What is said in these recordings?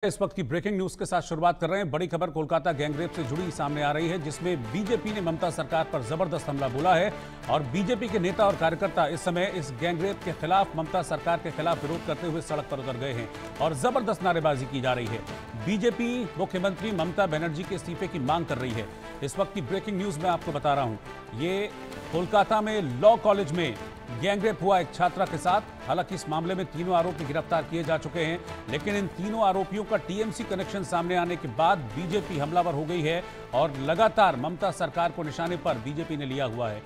इस वक्त की ब्रेकिंग न्यूज के साथ शुरुआत कर रहे हैं। बड़ी खबर कोलकाता गैंगरेप से जुड़ी सामने आ रही है, जिसमें बीजेपी ने ममता सरकार पर जबरदस्त हमला बोला है और बीजेपी के नेता और कार्यकर्ता इस समय इस गैंगरेप के खिलाफ, ममता सरकार के खिलाफ विरोध करते हुए सड़क पर उतर गए हैं और जबरदस्त नारेबाजी की जा रही है। बीजेपी मुख्यमंत्री ममता बनर्जी के इस्तीफे की मांग कर रही है। इस वक्त की ब्रेकिंग न्यूज में आपको बता रहा हूं, ये कोलकाता में लॉ कॉलेज में गैंगरेप हुआ एक छात्रा के साथ। हालांकि इस मामले में तीनों आरोपी गिरफ्तार किए जा चुके हैं, लेकिन इन तीनों आरोपियों का टीएमसी कनेक्शन सामने आने के बाद बीजेपी हमलावर हो गई है और लगातार ममता सरकार को निशाने पर बीजेपी ने लिया हुआ है।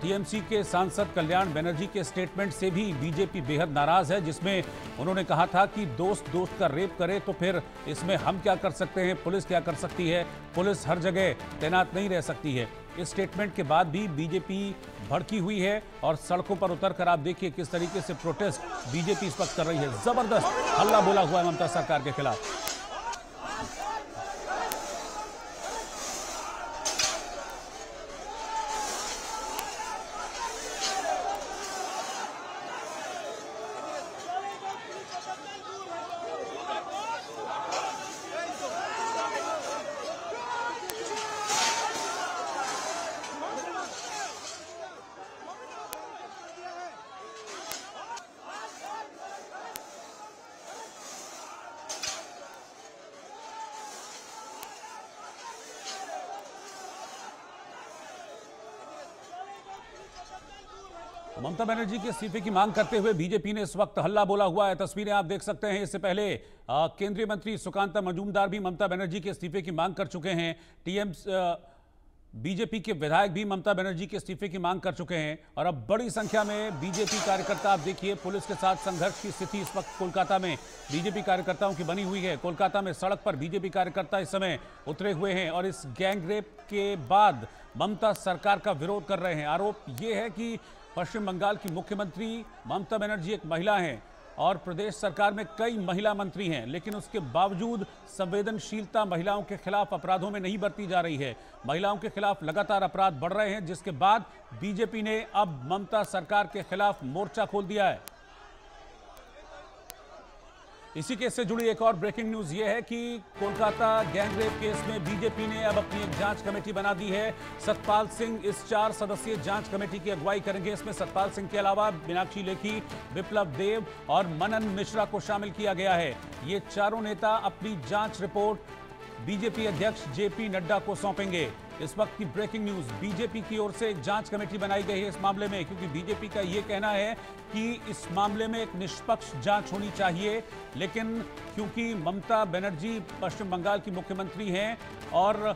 टीएमसी के सांसद कल्याण बनर्जी के स्टेटमेंट से भी बीजेपी बेहद नाराज है, जिसमें उन्होंने कहा था कि दोस्त दोस्त का रेप करे तो फिर इसमें हम क्या कर सकते हैं, पुलिस क्या कर सकती है, पुलिस हर जगह तैनात नहीं रह सकती है। इस स्टेटमेंट के बाद भी बीजेपी भड़की हुई है और सड़कों पर उतरकर आप देखिए किस तरीके से प्रोटेस्ट बीजेपी इस वक्त कर रही है। जबरदस्त हल्ला बोला हुआ है ममता सरकार के खिलाफ। ममता बनर्जी के इस्तीफे की मांग करते हुए बीजेपी ने इस वक्त हल्ला बोला हुआ है। तस्वीरें आप देख सकते हैं। इससे पहले केंद्रीय मंत्री सुकांता मजूमदार भी ममता बनर्जी के इस्तीफे की मांग कर चुके हैं। बीजेपी के विधायक भी ममता बनर्जी के इस्तीफे की मांग कर चुके हैं और अब बड़ी संख्या में बीजेपी कार्यकर्ता, आप देखिए पुलिस के साथ संघर्ष की स्थिति इस वक्त कोलकाता में बीजेपी कार्यकर्ताओं की बनी हुई है। कोलकाता में सड़क पर बीजेपी कार्यकर्ता इस समय उतरे हुए हैं और इस गैंगरेप के बाद ममता सरकार का विरोध कर रहे हैं। आरोप यह है कि पश्चिम बंगाल की मुख्यमंत्री ममता बनर्जी एक महिला हैं और प्रदेश सरकार में कई महिला मंत्री हैं, लेकिन उसके बावजूद संवेदनशीलता महिलाओं के खिलाफ अपराधों में नहीं बरती जा रही है। महिलाओं के खिलाफ लगातार अपराध बढ़ रहे हैं, जिसके बाद बीजेपी ने अब ममता सरकार के खिलाफ मोर्चा खोल दिया है। इसी केस से जुड़ी एक और ब्रेकिंग न्यूज ये है कि कोलकाता गैंगरेप केस में बीजेपी ने अब अपनी एक जांच कमेटी बना दी है। सतपाल सिंह इस 4 सदस्यीय जांच कमेटी की अगुवाई करेंगे। इसमें सतपाल सिंह के अलावा मीनाक्षी लेखी, विप्लव देव और मनन मिश्रा को शामिल किया गया है। ये चारों नेता अपनी जांच रिपोर्ट बीजेपी अध्यक्ष जेपी नड्डा को सौंपेंगे। इस वक्त की ब्रेकिंग न्यूज, बीजेपी की ओर से एक जांच कमेटी बनाई गई है इस मामले में, क्योंकि बीजेपी का यह कहना है कि इस मामले में एक निष्पक्ष जांच होनी चाहिए। लेकिन क्योंकि ममता बनर्जी पश्चिम बंगाल की मुख्यमंत्री हैं और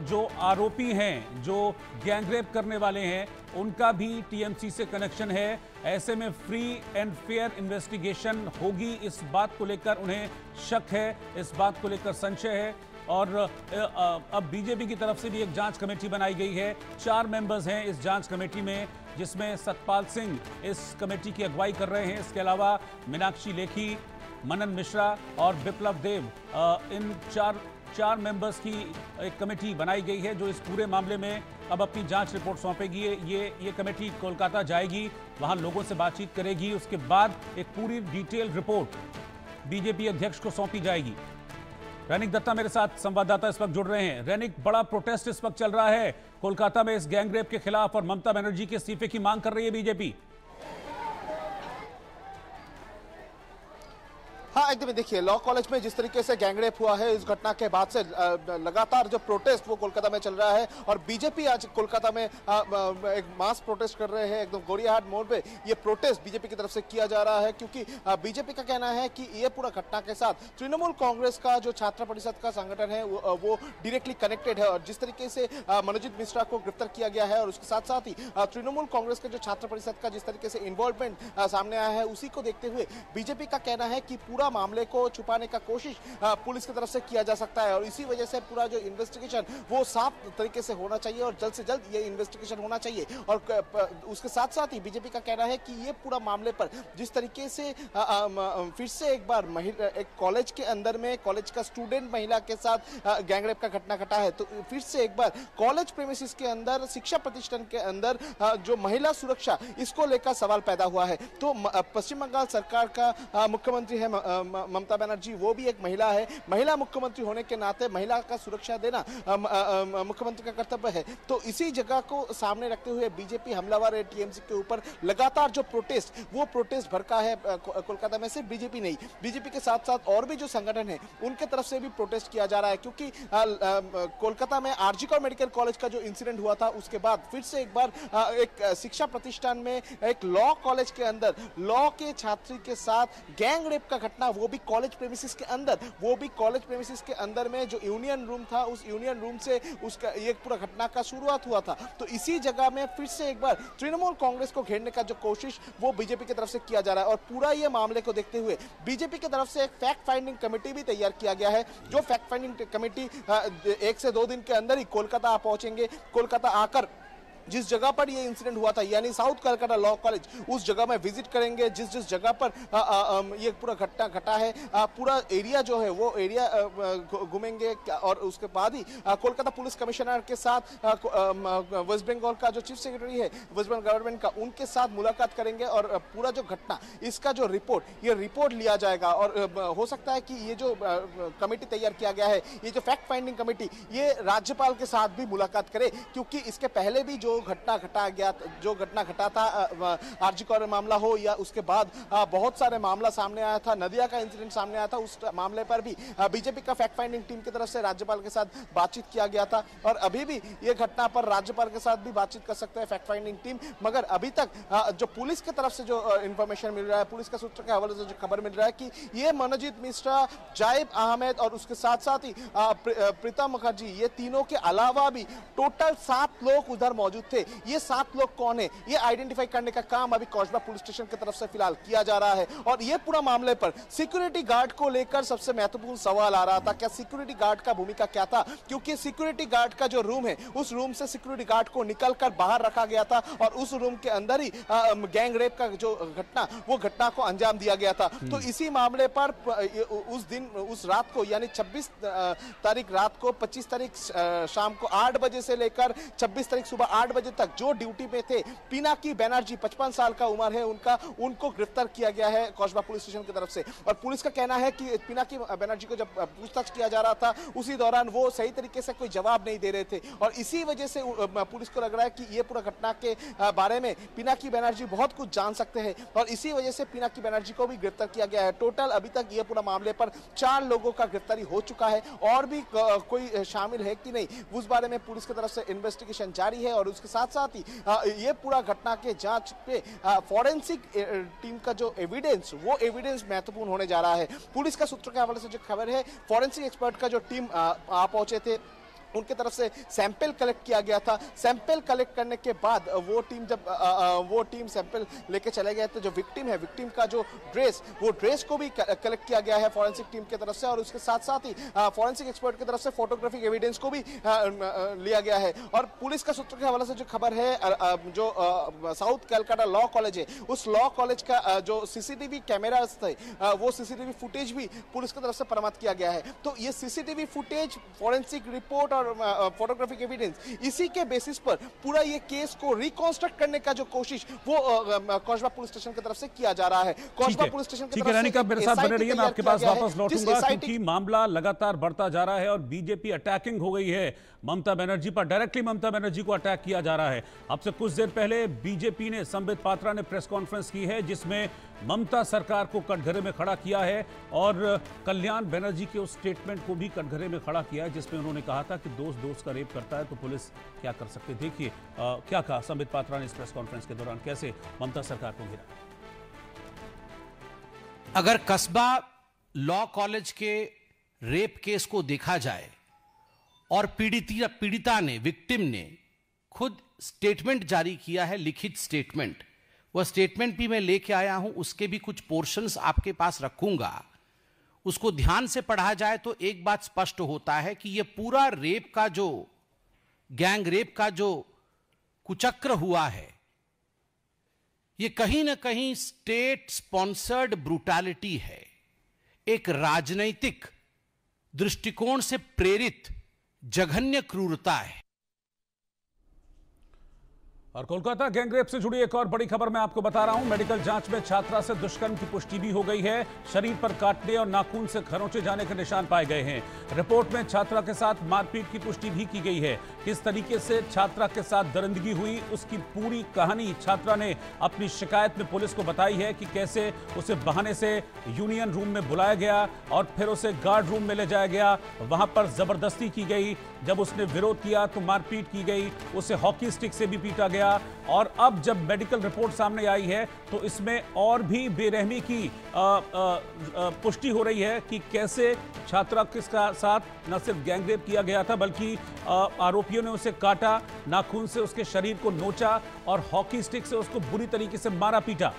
जो आरोपी हैं, जो गैंगरेप करने वाले हैं, उनका भी टीएमसी से कनेक्शन है, ऐसे में फ्री एंड फेयर इन्वेस्टिगेशन होगी, इस बात को लेकर उन्हें शक है, इस बात को लेकर संशय है। और अब बीजेपी की तरफ से भी एक जांच कमेटी बनाई गई है। 4 मेंबर्स हैं इस जांच कमेटी में, जिसमें सतपाल सिंह इस कमेटी की अगुवाई कर रहे हैं। इसके अलावा मीनाक्षी लेखी, मनन मिश्रा और विप्लव देव, इन चार मेंबर्स की एक कमेटी बनाई गई है, जो इस पूरे मामले में अब अपनी जांच रिपोर्ट सौंपेगी। ये कमेटी कोलकाता जाएगी, वहां लोगों से बातचीत करेगी, उसके बाद एक पूरी डिटेल रिपोर्ट बीजेपी अध्यक्ष को सौंपी जाएगी। रैनिक दत्ता मेरे साथ संवाददाता इस वक्त जुड़ रहे हैं। रैनिक, बड़ा प्रोटेस्ट इस वक्त चल रहा है कोलकाता में इस गैंगरेप के खिलाफ और ममता बनर्जी के इस्तीफे की मांग कर रही है बीजेपी। हाँ, एकदम देखिए, लॉ कॉलेज में जिस तरीके से गैंगरेप हुआ है, इस घटना के बाद से लगातार जो प्रोटेस्ट वो कोलकाता में चल रहा है और बीजेपी आज कोलकाता में एक मास प्रोटेस्ट कर रहे हैं। एकदम गोरियाहाट मोड़ पे ये प्रोटेस्ट बीजेपी की तरफ से किया जा रहा है, क्योंकि बीजेपी का कहना है कि ये पूरा घटना के साथ तृणमूल कांग्रेस का जो छात्र परिषद का संगठन है वो डायरेक्टली कनेक्टेड है। और जिस तरीके से मनोजीत मिश्रा को गिरफ्तार किया गया है और उसके साथ साथ ही तृणमूल कांग्रेस के जो छात्र परिषद का जिस तरीके से इन्वॉल्वमेंट सामने आया है, उसी को देखते हुए बीजेपी का कहना है कि पूरा मामले को छुपाने का कोशिश पुलिस की तरफ से किया जा सकता है और इसी वजह से पूरा जो इन्वेस्टिगेशन वो साफ तरीके से होना चाहिए और जल्द से जल्द ये इन्वेस्टिगेशन होना चाहिए। और उसके साथ साथ ही बीजेपी का कहना है कि ये पूरा मामले पर जिस तरीके से फिर से एक बार एक कॉलेज के अंदर में कॉलेज का स्टूडेंट महिला के साथ गैंगरेप का घटना घटा है, तो फिर से एक बार कॉलेज प्रेमिसेस के अंदर, शिक्षा प्रतिष्ठान के अंदर जो महिला सुरक्षा, इसको लेकर सवाल पैदा हुआ है। तो पश्चिम बंगाल सरकार का मुख्यमंत्री है ममता बनर्जी वो भी एक महिला है, महिला मुख्यमंत्री होने के नाते महिला का सुरक्षा देना मुख्यमंत्री का कर्तव्य है। तो इसी जगह को सामने रखते हुए बीजेपी हमलावर है टीएमसी के ऊपर। लगातार जो प्रोटेस्ट भड़का है कोलकाता में, सिर्फ बीजेपी नहीं, बीजेपी के साथ साथ और भी जो संगठन है उनके तरफ से भी प्रोटेस्ट किया जा रहा है, क्योंकि कोलकाता में आरजी कौर मेडिकल कॉलेज का जो इंसिडेंट हुआ था उसके बाद फिर से एक बार एक शिक्षा प्रतिष्ठान में एक लॉ कॉलेज के अंदर लॉ के छात्री के साथ गैंग रेप का घटना, वो भी कॉलेज प्रेमिसेस के अंदर में जो यूनियन रूम था, उस यूनियन रूम से उसका ये पूरा घटना का शुरुआत हुआ था। तो इसी जगह में फिर से एक बार तृणमूल कांग्रेस को घेरने का जो कोशिश वो बीजेपी की तरफ से किया जा रहा है। और पूरा ये मामले को देखते हुए बीजेपी की तरफ से एक फैक्ट फाइंडिंग कमेटी भी तैयार किया गया है, जो फैक्ट फाइंडिंग कमेटी 1 से 2 दिन के अंदर ही कोलकाता पहुंचेंगे। कोलकाता आकर जिस जगह पर ये इंसिडेंट हुआ था यानी साउथ कलकत्ता लॉ कॉलेज, उस जगह में विजिट करेंगे। जिस जगह पर ये पूरा घटना घटा है, पूरा एरिया जो है वो एरिया घूमेंगे और उसके बाद ही कोलकाता पुलिस कमिश्नर के साथ वेस्ट बंगाल का जो चीफ सेक्रेटरी है वेस्ट बंगाल गवर्नमेंट का, उनके साथ मुलाकात करेंगे और पूरा जो घटना इसका जो रिपोर्ट लिया जाएगा। और हो सकता है कि ये जो कमेटी तैयार किया गया है, ये जो फैक्ट फाइंडिंग कमेटी, ये राज्यपाल के साथ भी मुलाकात करे, क्योंकि इसके पहले भी जो घटना घटा था आरजी कौर मामला हो या उसके बाद बहुत सारे मामला सामने आया था, नदिया का इंसिडेंट सामने आया था, उस मामले पर भी बीजेपी का फैक्ट फाइंडिंग टीम की तरफ से राज्यपाल के साथ बातचीत किया गया था। और अभी भी ये घटना पर राज्यपाल के साथ भी बातचीत कर सकते हैं फैक्ट फाइंडिंग टीम। मगर अभी तक जो पुलिस की तरफ से जो इंफॉर्मेशन मिल रहा है, पुलिस के सूत्र के हवाले से जो खबर मिल रहा है कि ये मनोजीत मिश्रा, जाइब अहमद और उसके साथ साथ ही प्रीतम मुखर्जी, ये तीनों के अलावा भी टोटल 7 लोग उधर मौजूद थे। ये 7 लोग कौन है, ये आइडेंटिफाई करने का काम अभी कौशबा पुलिस स्टेशन की तरफ से फिलहाल किया जा रहा है। और ये पूरा मामले पर सिक्योरिटी गार्ड को लेकर सबसे महत्वपूर्ण सवाल आ रहा था, क्या सिक्योरिटी गार्ड का भूमिका क्या था, क्योंकि सिक्योरिटी गार्ड का जो रूम है, उस रूम से सिक्योरिटी गार्ड को निकलकर बाहर रखा गया था और उस रूम के अंदर ही गैंग रेप का जो घटना को अंजाम दिया गया था। तो इसी मामले पर उस रात को यानी 26 तारीख रात को 25 तारीख शाम को 8 बजे से लेकर 26 तारीख सुबह 8 बजे तक जो ड्यूटी पे थे पिनाकी बनर्जी, 55 साल का उम्र है उनको गिरफ्तार किया गया है कौशबा पुलिस स्टेशन की तरफ से। और पुलिस का कहना है कि पिनाकी बनर्जी को जब पूछताछ किया जा रहा था उसी दौरान वो सही तरीके से कोई जवाब नहीं दे रहे थे और इसी वजह से पुलिस को लग रहा है कि ये पूरा घटना के बारे में पिनाकी बनर्जी बहुत कुछ जान सकते हैं और इसी वजह से पिनाकी बनर्जी को भी गिरफ्तार किया गया है। टोटल अभी तक ये पूरा मामले पर 4 लोगों का गिरफ्तारी हो चुका है और भी कोई शामिल है कि नहीं उस बारे में पुलिस की तरफ से इन्वेस्टिगेशन जारी है। और उसके साथ साथ ही ये पूरा घटना के जांच पे फॉरेंसिक टीम का जो एविडेंस, वो एविडेंस महत्वपूर्ण होने जा रहा है। पुलिस का सूत्र के हवाले से जो खबर है, फॉरेंसिक एक्सपर्ट का जो टीम पहुंचे थे, उनके तरफ से सैंपल कलेक्ट किया गया था। सैंपल कलेक्ट करने के बाद वो टीम सैंपल लेके चले गए थे। जो विक्टिम है, विक्टिम का जो ड्रेस को भी कलेक्ट किया गया है फॉरेंसिक टीम की तरफ से और उसके साथ साथ ही फॉरेंसिक एक्सपर्ट की तरफ से फोटोग्राफिक एविडेंस को भी लिया गया है। और पुलिस का सूत्र के हवाले से जो खबर है, जो साउथ कलकत्ता लॉ कॉलेज है, उस लॉ कॉलेज का जो सीसीटीवी कैमरास थे, वो सीसीटीवी फुटेज भी पुलिस की तरफ से बरामद किया गया है। तो ये सीसीटीवी फुटेज, फॉरेंसिक रिपोर्ट और फोटोग्राफिक एविडेंस, इसी के बेसिस पर पूरा ये केस को रिकंस्ट्रक्ट करने का जो कोशिश वो कौशबा पुलिस स्टेशन की तरफ से किया जा रहा है। कौशबा पुलिस स्टेशन की तरफ से रानी का मेरे साथ बने रहिए, मैं आपके पास वापस लौटूंगा क्योंकि मामला लगातार बढ़ता जा रहा है और बीजेपी अटैकिंग हो गई है ममता बनर्जी पर। डायरेक्टली ममता बनर्जी को अटैक किया जा रहा है। अब से कुछ देर पहले बीजेपी ने, संबित पात्रा ने प्रेस कॉन्फ्रेंस की है जिसमें ममता सरकार को कटघरे में खड़ा किया है और कल्याण बनर्जी के उस स्टेटमेंट को भी कटघरे में खड़ा किया है जिसमें उन्होंने कहा था कि दोस्त का रेप करता है तो पुलिस क्या कर सकती है। देखिए क्या कहा संबित पात्रा ने इस प्रेस कॉन्फ्रेंस के दौरान, कैसे ममता सरकार को घेरा। अगर कस्बा लॉ कॉलेज के रेप केस को देखा जाए और पीड़िता ने, विक्टिम ने खुद स्टेटमेंट जारी किया है, लिखित स्टेटमेंट, वह स्टेटमेंट भी मैं लेके आया हूं, उसके भी कुछ पोर्शंस आपके पास रखूंगा। उसको ध्यान से पढ़ा जाए तो एक बात स्पष्ट होता है कि यह पूरा रेप का जो, गैंग रेप का जो कुचक्र हुआ है, यह कहीं ना कहीं स्टेट स्पॉन्सर्ड ब्रूटैलिटी है, एक राजनैतिक दृष्टिकोण से प्रेरित जघन्य क्रूरता है। और कोलकाता गैंगरेप से जुड़ी एक और बड़ी खबर मैं आपको बता रहा हूं। मेडिकल जांच में छात्रा से दुष्कर्म की पुष्टि भी हो गई है। शरीर पर काटने और नाखून से खरोंचे जाने के निशान पाए गए हैं। रिपोर्ट में छात्रा के साथ मारपीट की पुष्टि भी की गई है। किस तरीके से छात्रा के साथ दरिंदगी हुई, उसकी पूरी कहानी छात्रा ने अपनी शिकायत में पुलिस को बताई है कि कैसे उसे बहाने से यूनियन रूम में बुलाया गया और फिर उसे गार्ड रूम में ले जाया गया। वहां पर जबरदस्ती की गई। जब उसने विरोध किया तो मारपीट की गई। उसे हॉकी स्टिक से भी पीटा गया। और अब जब मेडिकल रिपोर्ट सामने आई है तो इसमें और भी बेरहमी की पुष्टि हो रही है कि कैसे छात्रा के साथ न सिर्फ गैंगरेप किया गया था बल्कि आरोपियों ने उसे काटा, नाखून से उसके शरीर को नोचा और हॉकी स्टिक से उसको बुरी तरीके से मारा पीटा।